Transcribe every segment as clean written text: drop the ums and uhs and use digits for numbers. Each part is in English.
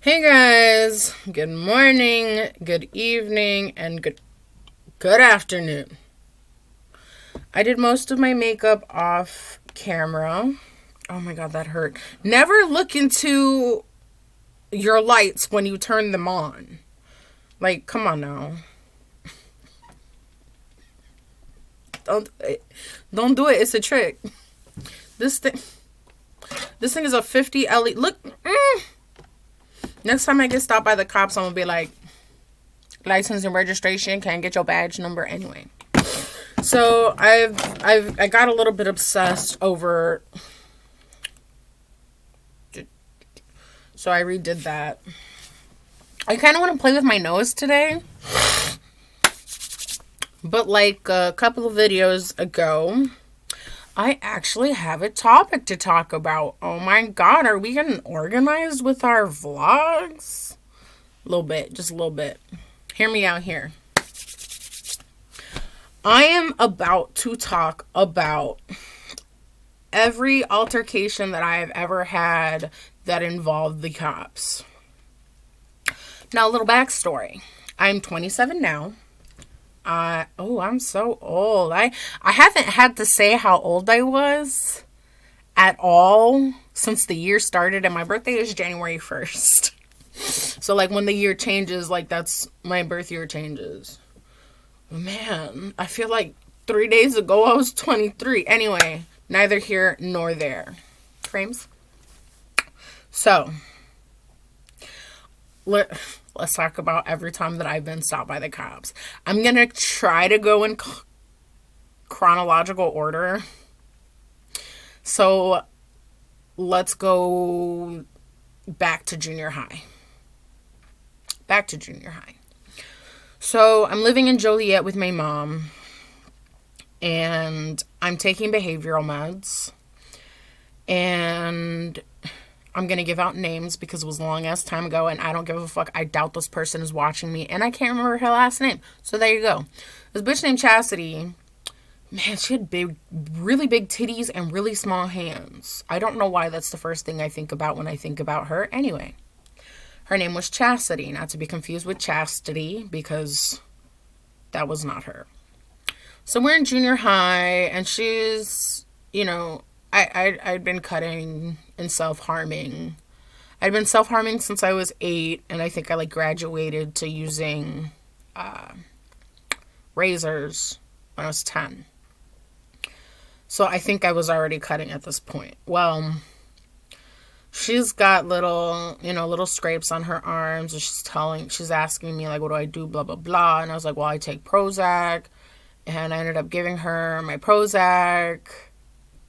Hey guys, good morning, good evening, and good afternoon. I did most of my makeup off camera. Oh my god, that hurt. Never look into your lights when you turn them on. Like, come on now. Don't don't do it. It's a trick. This thing this thing is a 50 LED. Look. Next time I get stopped by the cops, I'm gonna be like, license and registration, can't get your badge number anyway. So I got a little bit obsessed over. So I redid that. I kind of want to play with my nose today, but like a couple of videos ago, I actually have a topic to talk about. Oh my god, are we getting organized with our vlogs? A little bit, just a little bit. Hear me out here. I am about to talk about every altercation that I have ever had that involved the cops. Now, a little backstory. I'm 27 now. I'm so old. I haven't had to say how old I was at all since the year started, and my birthday is January 1st. So, like, when the year changes, like, that's my birth year changes. Man, I feel like 3 days ago I was 23. Anyway, neither here nor there. Frames? So, let's talk about every time that I've been stopped by the cops. I'm going to try to go in chronological order. So, let's go back to junior high. So, I'm living in Joliet with my mom, and I'm taking behavioral meds, and I'm going to give out names because it was a long ass time ago, and I don't give a fuck. I doubt this person is watching me, and I can't remember her last name. So, there you go. This bitch named Chastity, man, she had really big titties and really small hands. I don't know why that's the first thing I think about when I think about her. Anyway. Her name was Chastity, not to be confused with Chastity, because that was not her. So we're in junior high, and she's, I'd been cutting and self-harming. I'd been self-harming since I was 8, and I think I, graduated to using razors when I was 10. So I think I was already cutting at this point. Well, she's got little scrapes on her arms, and she's asking me, like, what do I do, blah, blah, blah. And I was like, well, I take Prozac. And I ended up giving her my Prozac.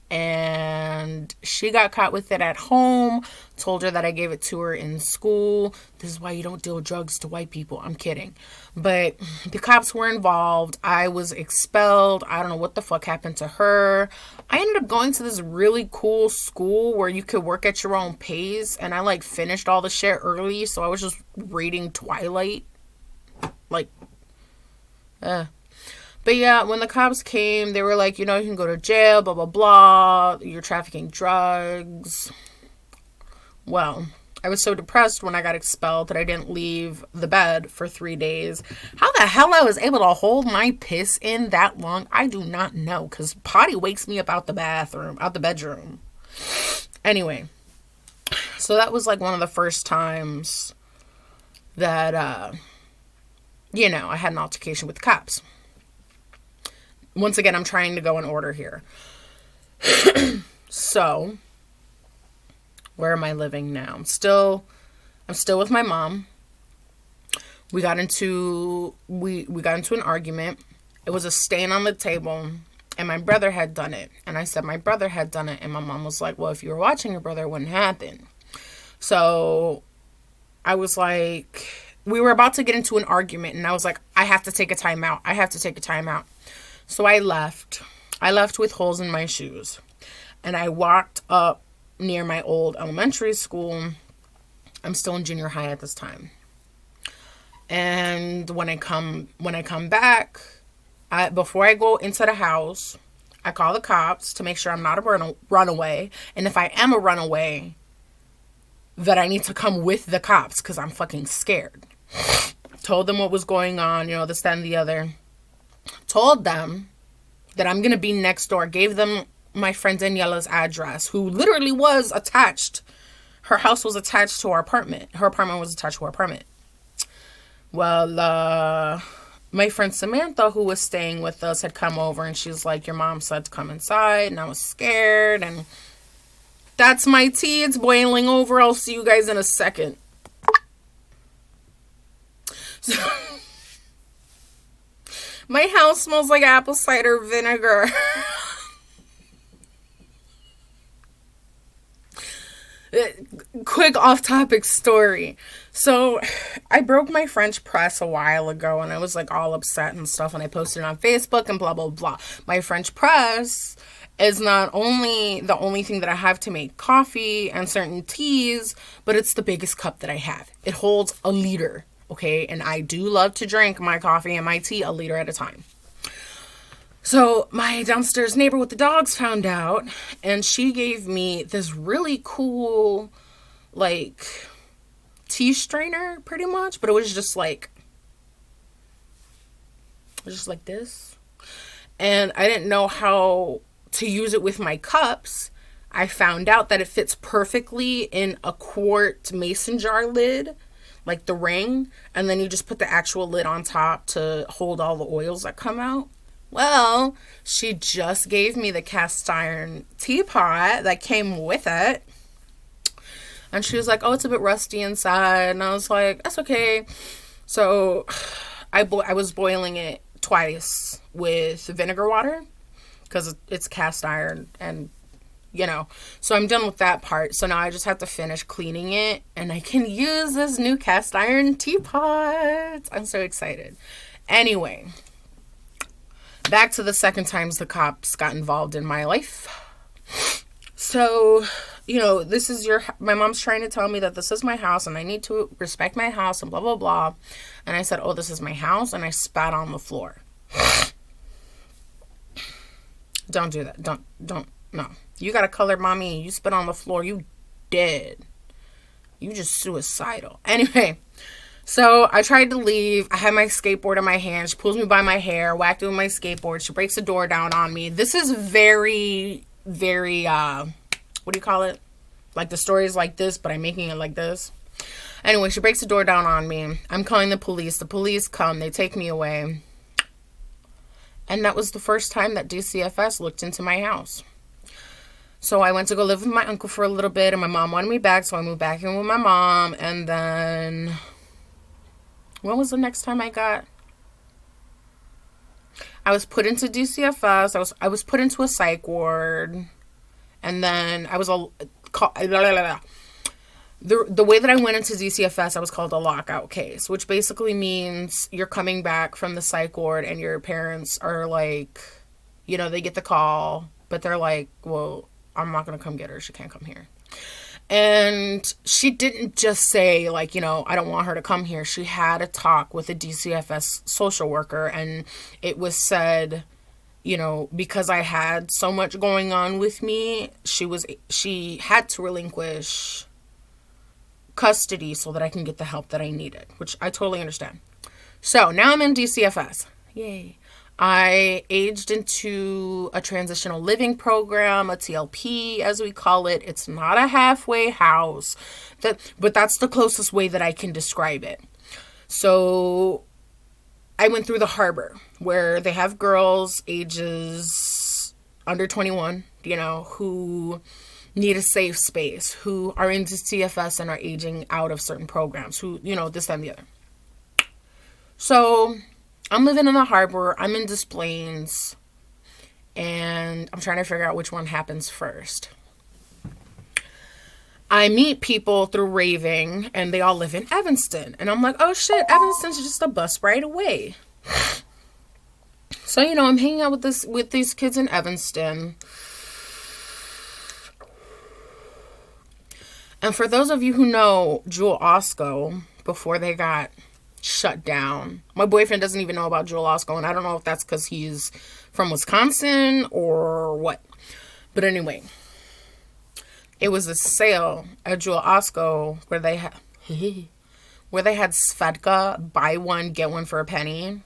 And she got caught with it at home. Told her that I gave it to her in school. This is why you don't deal drugs to white people. I'm kidding. But the cops were involved. I was expelled. I don't know what the fuck happened to her. I ended up going to this really cool school where you could work at your own pace. And I, finished all the shit early. So I was just reading Twilight. But yeah, when the cops came, they were like, you can go to jail, blah, blah, blah. You're trafficking drugs. Well, I was so depressed when I got expelled that I didn't leave the bed for 3 days. How the hell I was able to hold my piss in that long, I do not know. Because potty wakes me up out the bedroom. Anyway, so that was one of the first times that, I had an altercation with the cops. Once again, I'm trying to go in order here. So, where am I living now? I'm still with my mom. We got into an argument. It was a stain on the table, and my brother had done it. And I said my brother had done it, and my mom was like, well, if you were watching your brother, it wouldn't happen. So, I was like, we were about to get into an argument, and I was like, I have to take a time out. So I left. I left with holes in my shoes. And I walked up near my old elementary school. I'm still in junior high at this time. And when I come back, before I go into the house, I call the cops to make sure I'm not a runaway. And if I am a runaway, that I need to come with the cops because I'm fucking scared. Told them what was going on, this, that, and the other. Told them that I'm going to be next door. Gave them my friend Daniela's address, who literally was attached. Her house was attached to our apartment. Her apartment was attached to our apartment. Well, my friend Samantha, who was staying with us, had come over, and she's like, your mom said to come inside, and I was scared, and that's my tea. It's boiling over. I'll see you guys in a second. So, my house smells like apple cider vinegar. Quick off-topic story. So, I broke my French press a while ago, and I was like all upset and stuff, and I posted it on Facebook and blah, blah, blah. My French press is not only the only thing that I have to make coffee and certain teas, but it's the biggest cup that I have. It holds a liter, okay? And I do love to drink my coffee and my tea a liter at a time. So my downstairs neighbor with the dogs found out, and she gave me this really cool, like, tea strainer, pretty much, but it was just like this. And I didn't know how to use it with my cups. I found out that it fits perfectly in a quart mason jar lid, like the ring, and then you just put the actual lid on top to hold all the oils that come out. Well, she just gave me the cast iron teapot that came with it. And she was like, oh, it's a bit rusty inside. And I was like, that's okay. So I was boiling it twice with vinegar water because it's cast iron and, So I'm done with that part. So now I just have to finish cleaning it and I can use this new cast iron teapot. I'm so excited. Anyway, back to the second times the cops got involved in my life. So, this is my mom's trying to tell me that this is my house and I need to respect my house and blah, blah, blah. And I said, oh, this is my house. And I spat on the floor. Don't do that. Don't, no. You got a colored mommy and you spit on the floor. You dead. You just suicidal. Anyway. So I tried to leave. I had my skateboard in my hand. She pulls me by my hair, whacked it with my skateboard. She breaks the door down on me. This is very, very, what do you call it? Like the story is like this, but I'm making it like this. Anyway, she breaks the door down on me. I'm calling the police. The police come. They take me away. And that was the first time that DCFS looked into my house. So I went to go live with my uncle for a little bit, and my mom wanted me back, so I moved back in with my mom, and then... When was the next time I was put into DCFS. I was put into a psych ward. And then I was the way that I went into DCFS, I was called a lockout case, which basically means you're coming back from the psych ward and your parents are like, they get the call, but they're like, well, I'm not going to come get her. She can't come here. And she didn't just say, I don't want her to come here. She had a talk with a DCFS social worker, and it was said, because I had so much going on with me, she had to relinquish custody so that I can get the help that I needed, which I totally understand. So now I'm in DCFS. Yay. I aged into a transitional living program, a TLP as we call it. It's not a halfway house, but that's the closest way that I can describe it. So I went through the harbor where they have girls ages under 21, who need a safe space, who are into CFS and are aging out of certain programs, who, this, that, and the other. So I'm living in the harbor. I'm in Des Plaines. And I'm trying to figure out which one happens first. I meet people through raving, and they all live in Evanston. And I'm like, oh shit, Evanston's just a bus ride away. So, I'm hanging out with these kids in Evanston. And for those of you who know Jewel Osco, before they got shut down, my boyfriend doesn't even know about Jewel Osco, and I don't know if that's because he's from Wisconsin or what. But anyway, It was a sale at Jewel Osco where they had Svedka, buy one, get one for a penny. And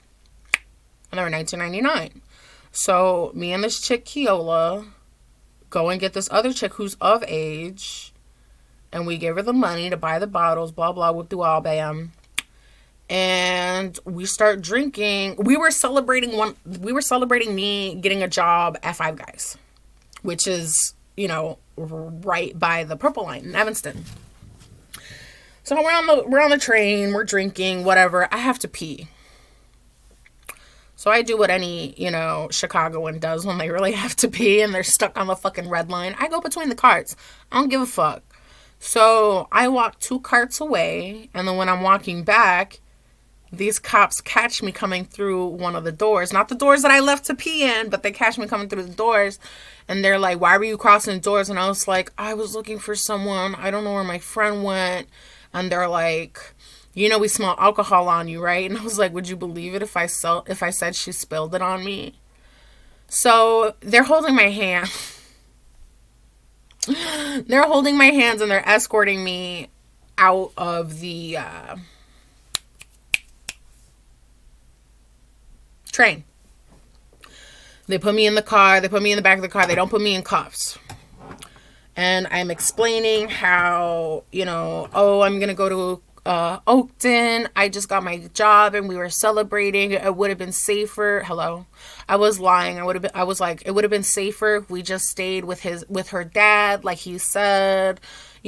they were $19.99. So me and this chick, Keola, go and get this other chick who's of age. And we give her the money to buy the bottles, blah, blah, whoop do all, bam. And we start drinking. We were celebrating me getting a job at Five Guys, which is, right by the Purple Line in Evanston. So we're on the train, we're drinking, whatever. I have to pee. So I do what any, Chicagoan does when they really have to pee and they're stuck on the fucking red line. I go between the carts. I don't give a fuck. So I walk 2 carts away, and then when I'm walking back, these cops catch me coming through one of the doors. Not the doors that I left to pee in, but they catch me coming through the doors. And they're like, why were you crossing the doors? And I was like, I was looking for someone. I don't know where my friend went. And they're like, we smell alcohol on you, right? And I was like, would you believe it if I said she spilled it on me? So they're holding my hand. They're holding my hands and they're escorting me out of the train. They put me in the car. They put me in the back of the car. They don't put me in cuffs. And I'm explaining how, I'm going to go to Oakton. I just got my job and we were celebrating. It would have been safer. Hello. I was lying. I was like, it would have been safer if we just stayed with her dad, like he said,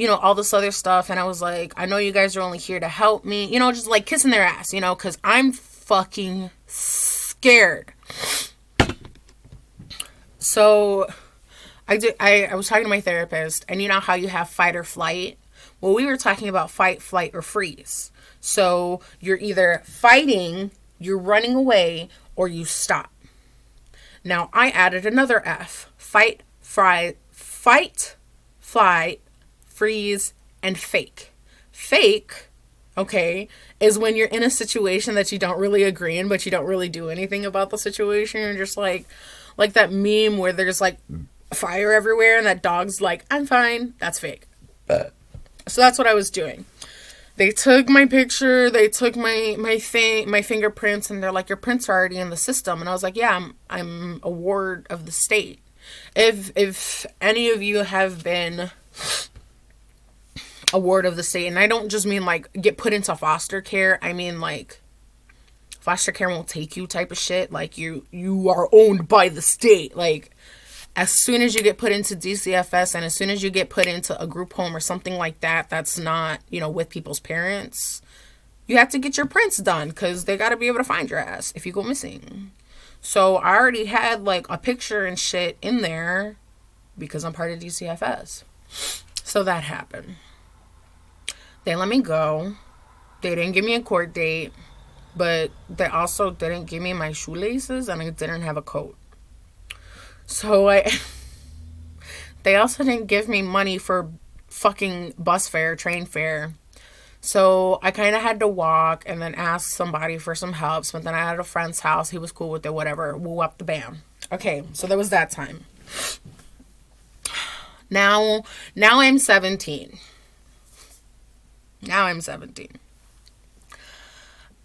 all this other stuff. And I was like, I know you guys are only here to help me, just like kissing their ass, because I'm fucking scared. So I was talking to my therapist, and how you have fight or flight? Well, we were talking about fight, flight, or freeze. So you're either fighting, you're running away, or you stop. Now, I added another F. Fight, flight, freeze, and fake. Fake, okay, is when you're in a situation that you don't really agree in, but you don't really do anything about the situation. You're just like that meme where there's like fire everywhere and that dog's like, I'm fine. That's fake. So that's what I was doing. They took my picture, they took my fingerprints, and they're like, your prints are already in the system. And I was like, yeah, I'm a ward of the state. If any of you have been a ward of the state, and I don't just mean like get put into foster care, I mean like foster care won't take you type of shit. Like you are owned by the state. Like as soon as you get put into DCFS and as soon as you get put into a group home or something like that, that's not, with people's parents, you have to get your prints done because they got to be able to find your ass if you go missing. So I already had like a picture and shit in there because I'm part of DCFS. So that happened. They let me go. They didn't give me a court date, but they also didn't give me my shoelaces and I didn't have a coat. So they also didn't give me money for fucking bus fare, train fare. So I kind of had to walk and then ask somebody for some help. But then I had a friend's house. He was cool with it, whatever. Woo up the bam. Okay, so there was that time. Now I'm 17. Now I'm 17.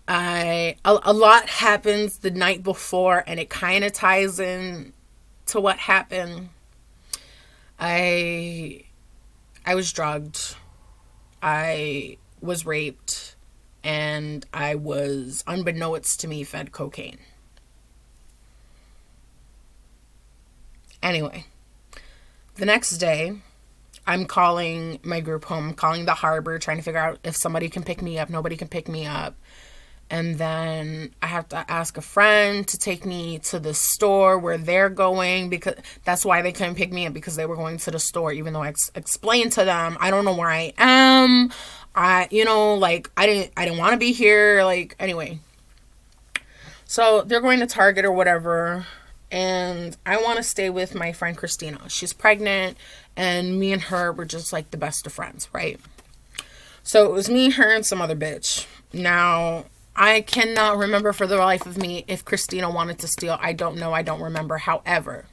A lot happens the night before and it kind of ties in to what happened. I was drugged. I was raped. And I was, unbeknownst to me, fed cocaine. Anyway, the next day, I'm calling my group home, calling the harbor, trying to figure out if somebody can pick me up. Nobody can pick me up. And then I have to ask a friend to take me to the store where they're going because that's why they couldn't pick me up because they were going to the store, even though I explained to them, I don't know where I am. I didn't want to be here. Like, anyway. So they're going to Target or whatever. And I want to stay with my friend Christina. She's pregnant and me and her were just like the best of friends, right? So it was me, her, and some other bitch. Now, I cannot remember for the life of me if Christina wanted to steal. I don't know. I don't remember. However,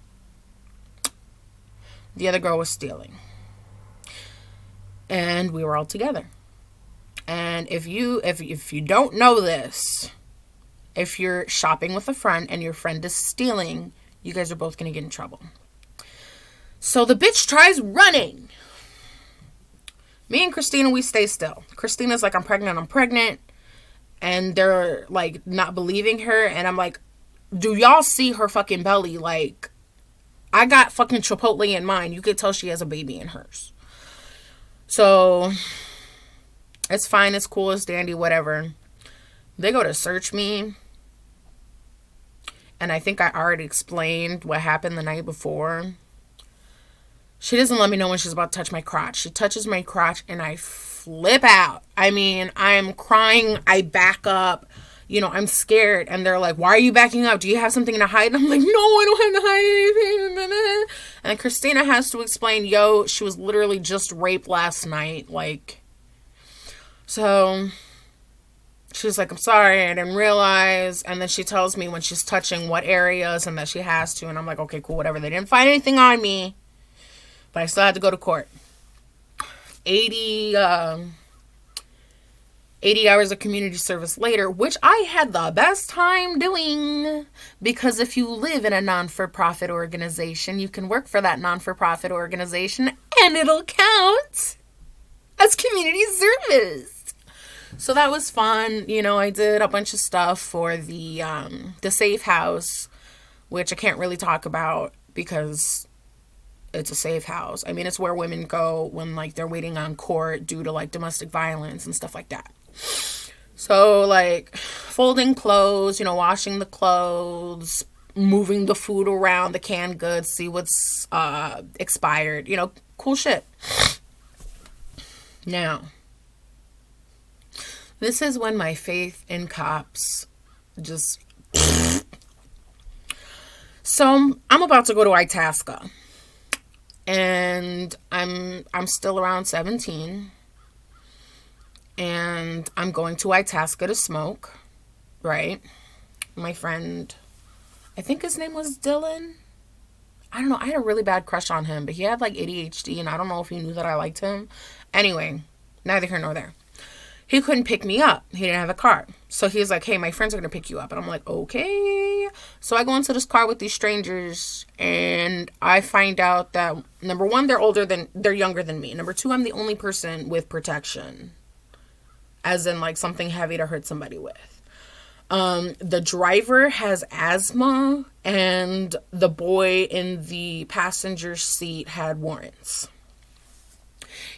the other girl was stealing. And we were all together. And if you don't know this, if you're shopping with a friend and your friend is stealing, you guys are both going to get in trouble. So the bitch tries running. Me and Christina, we stay still. Christina's like, I'm pregnant. And they're like not believing her. And I'm like, do y'all see her fucking belly? Like, I got fucking Chipotle in mine. You could tell she has a baby in hers. So it's fine. It's cool. It's dandy. Whatever. They go to search me. And I think I already explained what happened the night before. She doesn't let me know when she's about to touch my crotch. She touches my crotch and I flip out. I mean, I'm crying. I back up. You know, I'm scared. And they're like, why are you backing up? Do you have something to hide? And I'm like, no, I don't have to hide anything. And Christina has to explain, yo, she was literally just raped last night. Like, so she's like, I'm sorry, I didn't realize. And then she tells me when she's touching what areas and that she has to. And I'm like, okay, cool, whatever. They didn't find anything on me. But I still had to go to court. 80 hours of community service later, which I had the best time doing. Because if you live in a non-for-profit organization, you can work for that non-for-profit organization and it'll count as community service. So that was fun. You know, I did a bunch of stuff for the safe house, which I can't really talk about because it's a safe house. I mean, it's where women go when, like, they're waiting on court due to, like, domestic violence and stuff like that. So, like, folding clothes, you know, washing the clothes, moving the food around, the canned goods, see what's expired, you know, cool shit. Now, this is when my faith in cops just... So, I'm about to go to Itasca. And I'm still around 17. And I'm going to Itasca to smoke. Right? My friend, I think his name was Dylan. I don't know. I had a really bad crush on him. But he had like ADHD. And I don't know if he knew that I liked him. Anyway, neither here nor there. He couldn't pick me up. He didn't have a car. So he was like, hey, my friends are going to pick you up. And I'm like, okay. So I go into this car with these strangers. And I find out that, number one, they're younger than me. Number two, I'm the only person with protection. As in, like, something heavy to hurt somebody with. The driver has asthma. And the boy in the passenger seat had warrants.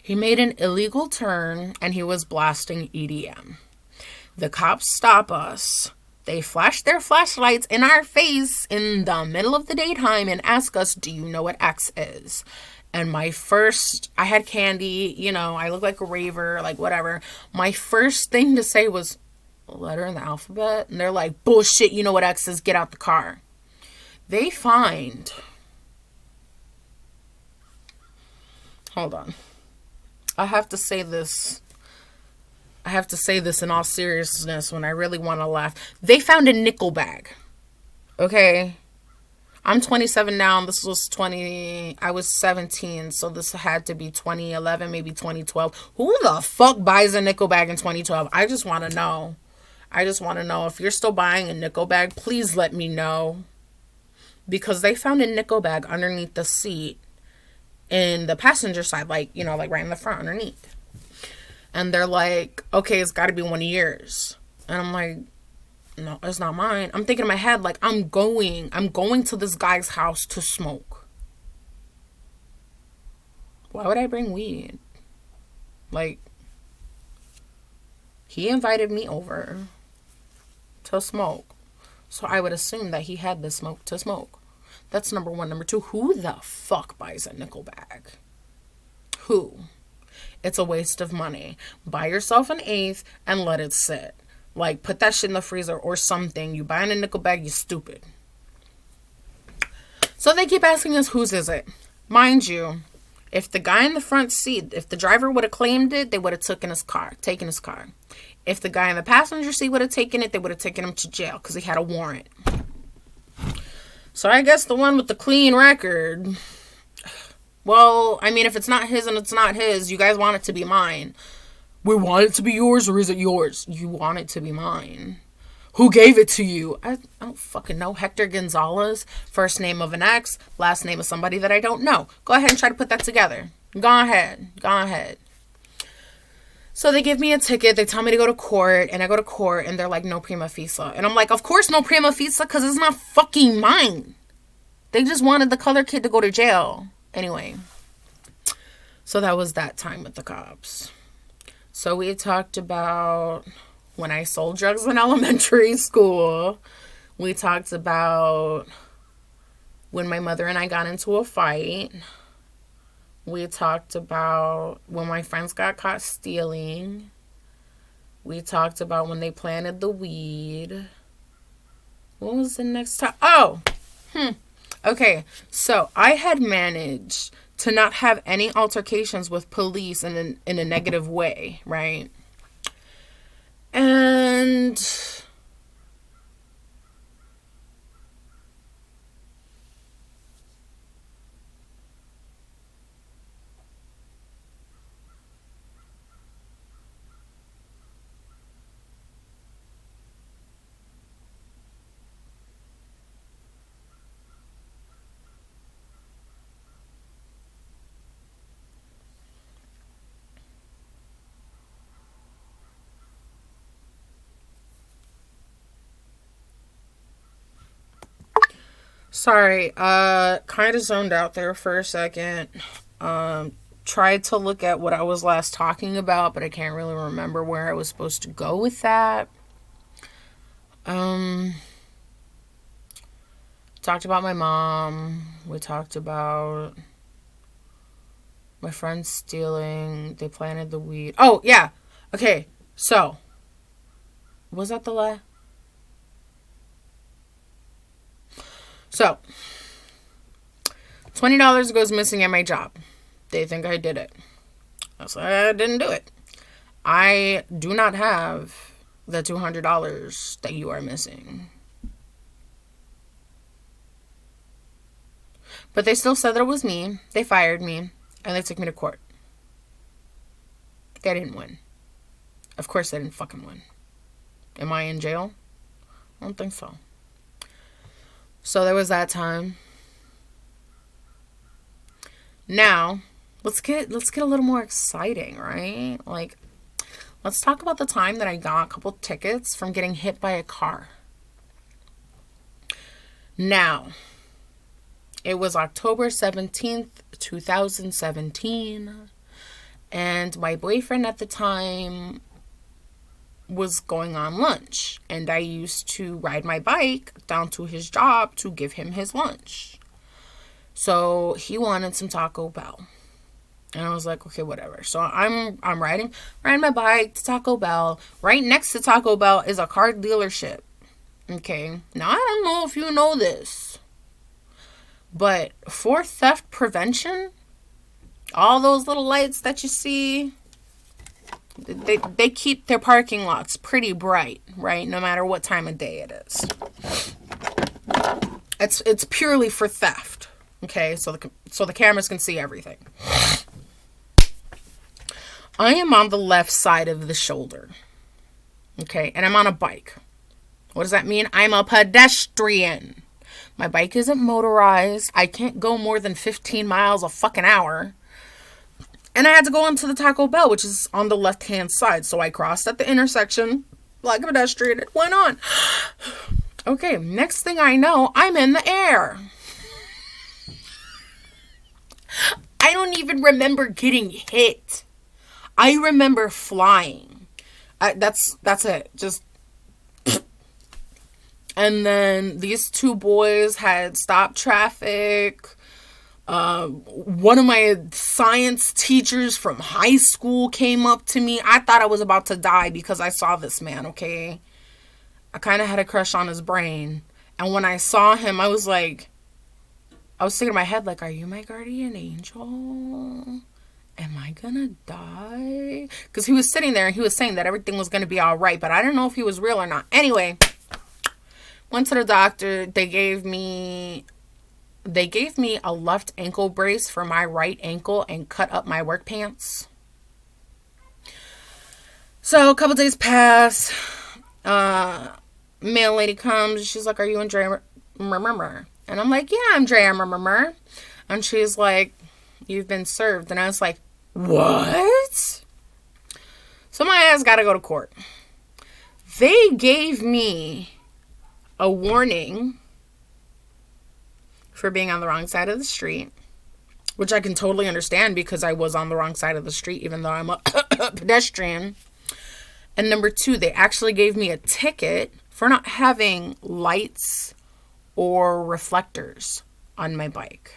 He made an illegal turn and he was blasting EDM. The cops stop us. They flash their flashlights in our face in the middle of the daytime and ask us, do you know what X is? And I had candy, you know, I look like a raver, like whatever. My first thing to say was, a letter in the alphabet? And they're like, bullshit, you know what X is, get out the car. They find... Hold on. I have to say this in all seriousness when I really want to laugh. They found a nickel bag. Okay? I'm 27 now. This was I was 17, so this had to be 2011, maybe 2012. Who the fuck buys a nickel bag in 2012? I just want to know. If you're still buying a nickel bag, please let me know. Because they found a nickel bag underneath the seat in the passenger side, like, you know, like right in the front underneath. And they're like, okay, it's got to be one of yours. And I'm like, no, it's not mine. I'm thinking in my head, like, I'm going to this guy's house to smoke. Why would I bring weed? Like, he invited me over to smoke. So I would assume that he had the smoke to smoke. That's number one. Number two, who the fuck buys a nickel bag? Who? It's a waste of money. Buy yourself an eighth and let it sit. Like, put that shit in the freezer or something. You buying a nickel bag, you stupid. So they keep asking us, whose is it? Mind you, if the guy in the front seat, if the driver would have claimed it, they would have taken his car. If the guy in the passenger seat would have taken it, they would have taken him to jail because he had a warrant. So I guess the one with the clean record Well, I mean, if it's not his and it's not his, you guys want it to be mine. We want it to be yours, or is it yours? You want it to be mine. Who gave it to you? I don't fucking know. Hector Gonzalez, first name of an ex, last name of somebody that I don't know. Go ahead and try to put that together. Go ahead. So they give me a ticket. They tell me to go to court, and I go to court, and they're like, no prima facie. And I'm like, of course no prima facie, because it's not fucking mine. They just wanted the color kid to go to jail. Anyway, so that was that time with the cops. So we talked about when I sold drugs in elementary school. We talked about when my mother and I got into a fight. We talked about when my friends got caught stealing. We talked about when they planted the weed. What was the next time? Okay, so I had managed to not have any altercations with police in a negative way, right? And sorry, kind of zoned out there for a second. Tried to look at what I was last talking about, but I can't really remember where I was supposed to go with that. Talked about my mom. We talked about my friends stealing. They planted the weed. Oh, yeah. Okay, so was that the last? So, $20 goes missing at my job. They think I did it. I said, I didn't do it. I do not have the $200 that you are missing. But they still said that it was me. They fired me. And they took me to court. They didn't win. Of course they didn't fucking win. Am I in jail? I don't think so. So there was that time. Now, let's get a little more exciting, right? Like, let's talk about the time that I got a couple tickets from getting hit by a car. Now, it was October 17th, 2017, and my boyfriend at the time was going on lunch, and I used to ride my bike down to his job to give him his lunch. So he wanted some Taco Bell, and I was like, okay, whatever. So I'm riding my bike to Taco Bell. Right next to Taco Bell is a car dealership. Okay, now I don't know if you know this, but for theft prevention, all those little lights that you see, they keep their parking lots pretty bright, right? No matter what time of day it is. It's purely for theft. Okay, so the cameras can see everything. I am on the left side of the shoulder. Okay, and I'm on a bike. What does that mean? I'm a pedestrian. My bike isn't motorized. I can't go more than 15 miles a fucking hour. And I had to go into the Taco Bell, which is on the left-hand side. So I crossed at the intersection like a pedestrian. It went on. Okay, next thing I know, I'm in the air. I don't even remember getting hit. I remember flying. That's it. Just... And then these two boys had stopped traffic. One of my science teachers from high school came up to me. I thought I was about to die because I saw this man, okay? I kind of had a crush on his brain. And when I saw him, I was thinking in my head, like, are you my guardian angel? Am I gonna die? Because he was sitting there and he was saying that everything was gonna be all right, but I don't know if he was real or not. Anyway, went to the doctor. They gave me They gave me a left ankle brace for my right ankle and cut up my work pants. So a couple days pass. Mail lady comes. She's like, "Are you Andrea?" And I'm like, "Yeah, I'm Andrea." And she's like, "You've been served." And I was like, "What?" So my ass got to go to court. They gave me a warning for being on the wrong side of the street, which I can totally understand because I was on the wrong side of the street, even though I'm a pedestrian. And number 2, they actually gave me a ticket for not having lights or reflectors on my bike.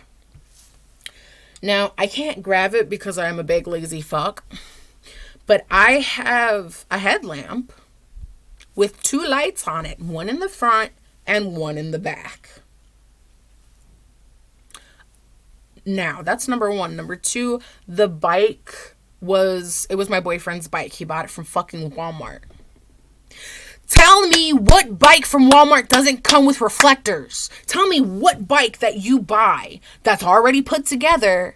Now, I can't grab it because I'm a big lazy fuck, but I have a headlamp with 2 lights on it, one in the front and one in the back. Now, that's number 1. Number 2, the bike was my boyfriend's bike. He bought it from fucking Walmart. Tell me what bike from Walmart doesn't come with reflectors. Tell me what bike that you buy that's already put together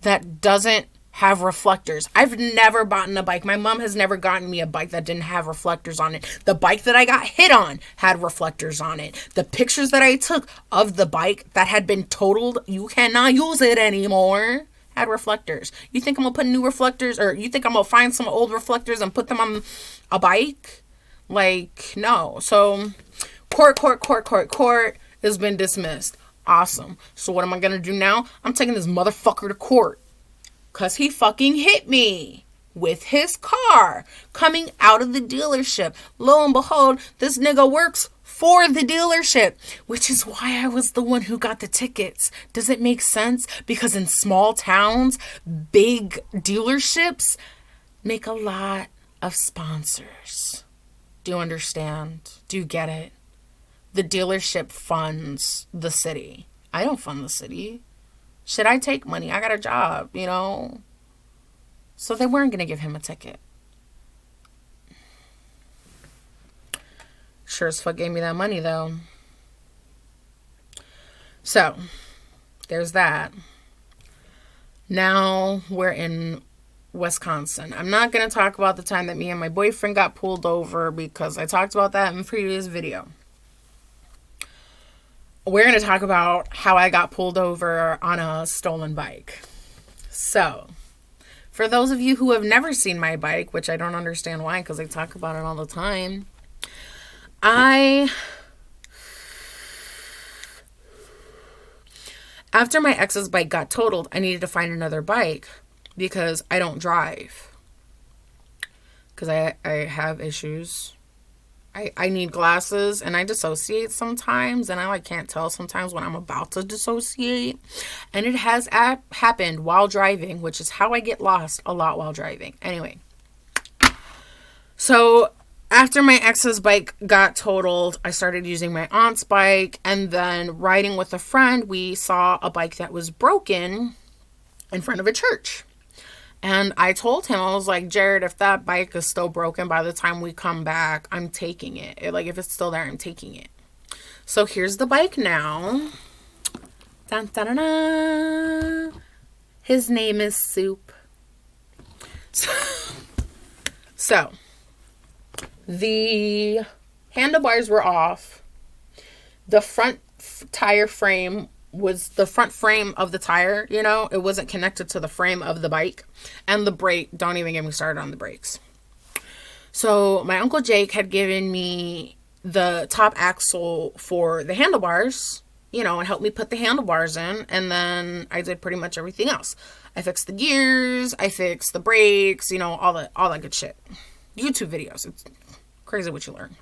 that doesn't have reflectors. I've never bought a bike. My mom has never gotten me a bike that didn't have reflectors on it. The bike that I got hit on had reflectors on it. The pictures that I took of the bike that had been totaled, you cannot use it anymore, had reflectors. You think I'm going to put new reflectors, or you think I'm going to find some old reflectors and put them on a bike? Like, no. So, court has been dismissed. Awesome. So what am I going to do now? I'm taking this motherfucker to court. Because he fucking hit me with his car coming out of the dealership. Lo and behold, this nigga works for the dealership, which is why I was the one who got the tickets. Does it make sense? Because in small towns, big dealerships make a lot of sponsors. Do you understand? Do you get it? The dealership funds the city. I don't fund the city. Should I take money? I got a job, you know? So they weren't going to give him a ticket. Sure as fuck gave me that money, though. So, there's that. Now we're in Wisconsin. I'm not going to talk about the time that me and my boyfriend got pulled over because I talked about that in a previous video. We're going to talk about how I got pulled over on a stolen bike. So, for those of you who have never seen my bike, which I don't understand why because I talk about it all the time, after my ex's bike got totaled, I needed to find another bike because I don't drive. Because I have issues. I need glasses and I dissociate sometimes, and I can't tell sometimes when I'm about to dissociate. And it has happened while driving, which is how I get lost a lot while driving. Anyway. So after my ex's bike got totaled, I started using my aunt's bike, and then riding with a friend, we saw a bike that was broken in front of a church. And I told him, I was like, Jared, if that bike is still broken by the time we come back, I'm taking it. If it's still there, I'm taking it. So here's the bike now. Dun, dun, dun, dun. His name is Soup. So the handlebars were off. The front tire frame was the front frame of the tire, it wasn't connected to the frame of the bike. And the brake, don't even get me started on the brakes. So my Uncle Jake had given me the top axle for the handlebars, and helped me put the handlebars in. And then I did pretty much everything else. I fixed the gears, I fixed the brakes, all that good shit. YouTube videos. It's crazy what you learn.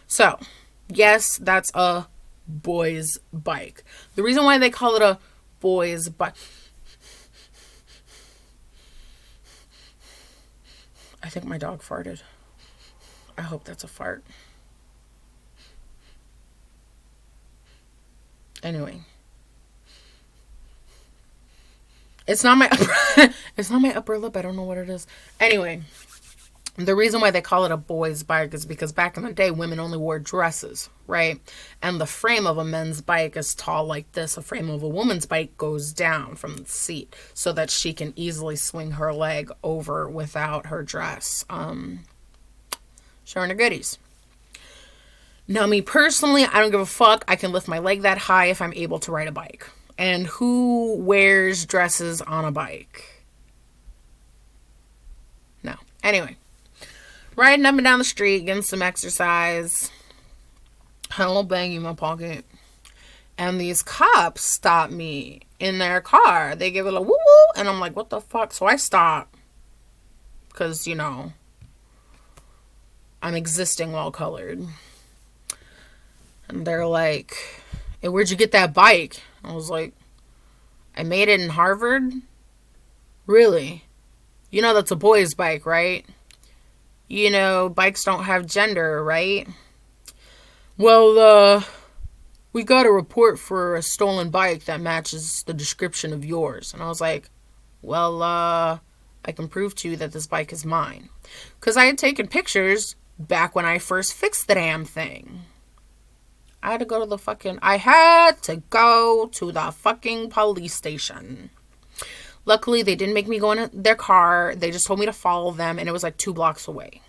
So, yes, that's a boy's bike. The reason why they call it a boy's bike, I think my dog farted. I hope that's a fart. Anyway, it's not my upper lip. I don't know what it is. Anyway, The reason why they call it a boy's bike is because back in the day, women only wore dresses, right? And the frame of a men's bike is tall like this. The frame of a woman's bike goes down from the seat so that she can easily swing her leg over without her dress showing her goodies. Now, me personally, I don't give a fuck. I can lift my leg that high if I'm able to ride a bike. And who wears dresses on a bike? No. Anyway. Riding up and down the street, getting some exercise. Had a little bang in my pocket. And these cops stopped me in their car. They give it a woo woo. And I'm like, what the fuck? So I stop. Because, you know, I'm existing well colored. And they're like, hey, where'd you get that bike? I was like, I made it in Harvard? Really? You know that's a boy's bike, right? You know, bikes don't have gender, right? Well, we got a report for a stolen bike that matches the description of yours. And I was like, well, I can prove to you that this bike is mine. Because I had taken pictures back when I first fixed the damn thing. I had to go to the fucking police station. Luckily, they didn't make me go in their car. They just told me to follow them, and it was like 2 blocks away.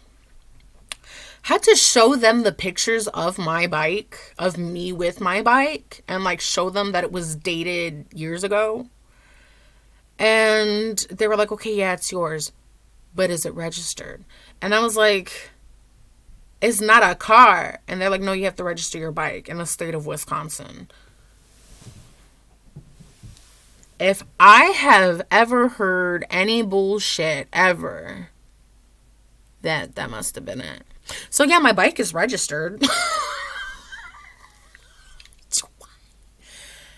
Had to show them the pictures of my bike, of me with my bike, and like show them that it was dated years ago. And they were like, okay, yeah, it's yours, but is it registered? And I was like, it's not a car. And they're like, no, you have to register your bike in the state of Wisconsin. If I have ever heard any bullshit ever, that must have been it. So yeah, my bike is registered.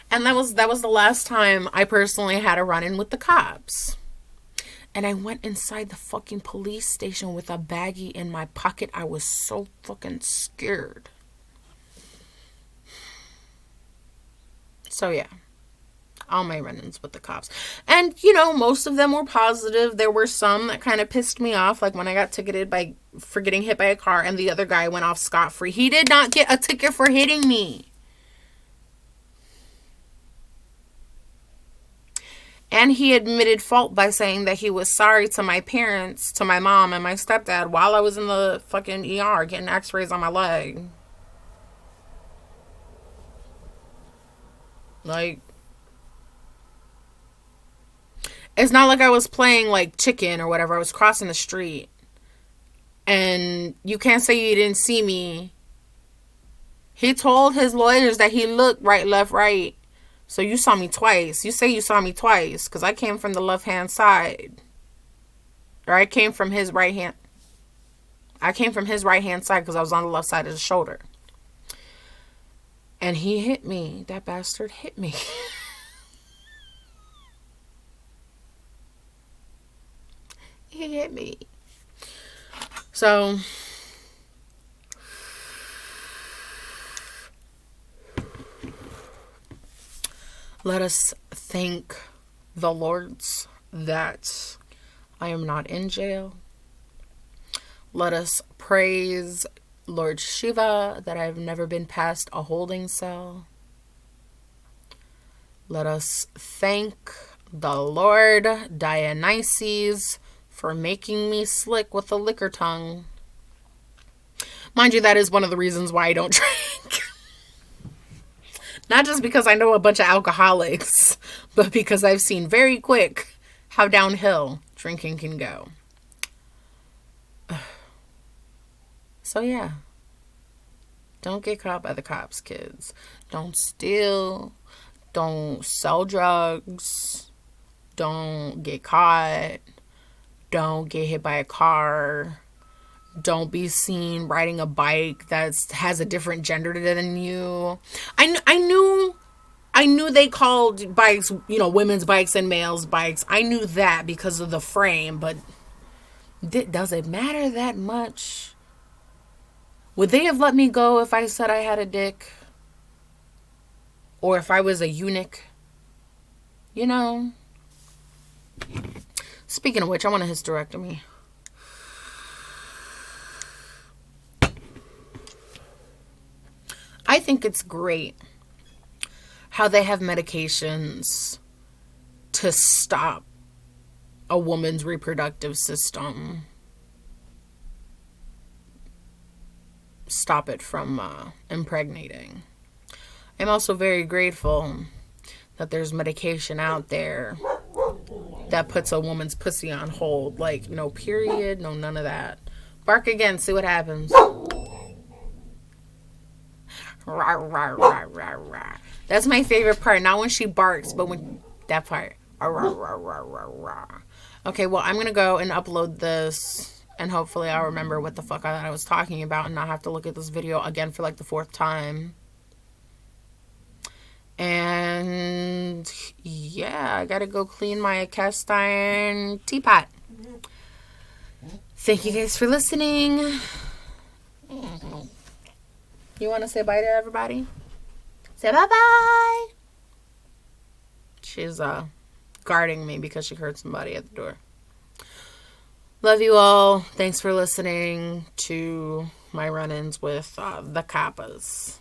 And that was the last time I personally had a run-in with the cops. And I went inside the fucking police station with a baggie in my pocket. I was so fucking scared. So yeah. All my run-ins with the cops. And, you know, most of them were positive. There were some that kind of pissed me off. Like when I got ticketed for getting hit by a car and the other guy went off scot-free. He did not get a ticket for hitting me. And he admitted fault by saying that he was sorry to my parents, to my mom and my stepdad while I was in the fucking ER getting x-rays on my leg. Like, it's not like I was playing like chicken or whatever. I was crossing the street. And you can't say you didn't see me. He told his lawyers that he looked right, left, right. So you saw me twice. You say you saw me twice because I came from the left-hand side. Or I came from his right hand. I came from his right-hand side because I was on the left side of the shoulder. And he hit me. That bastard hit me. He hit me. So, let us thank the Lords that I am not in jail. Let us praise Lord Shiva that I've never been past a holding cell. Let us thank the Lord Dionysus for making me slick with a liquor tongue. Mind you, that is one of the reasons why I don't drink. Not just because I know a bunch of alcoholics, but because I've seen very quick how downhill drinking can go. So yeah. Don't get caught by the cops, kids. Don't steal. Don't sell drugs. Don't get caught. Don't get hit by a car. Don't be seen riding a bike that has a different gender than you. I knew they called bikes, you know, women's bikes and males' bikes. I knew that because of the frame, but does it matter that much? Would they have let me go if I said I had a dick? Or if I was a eunuch? You know? Speaking of which, I want a hysterectomy. think it's great how they have medications to stop a woman's reproductive system. Stop it from impregnating. I'm also very grateful that there's medication out there that puts a woman's pussy on hold. Like, no period, no none of that. Bark again, see what happens. Rah, rah, rah, rah, rah. That's my favorite part. Not when she barks, but when that part. Rah, rah, rah, rah, rah. Okay, well, I'm going to go and upload this, and hopefully I'll remember what the fuck I was talking about and not have to look at this video again for like the 4th time. And yeah, I gotta go clean my cast iron teapot. Thank you guys for listening. You want to say bye to everybody? Say bye-bye. She's guarding me because she heard somebody at the door. Love you all. Thanks for listening to my run-ins with the Kappas.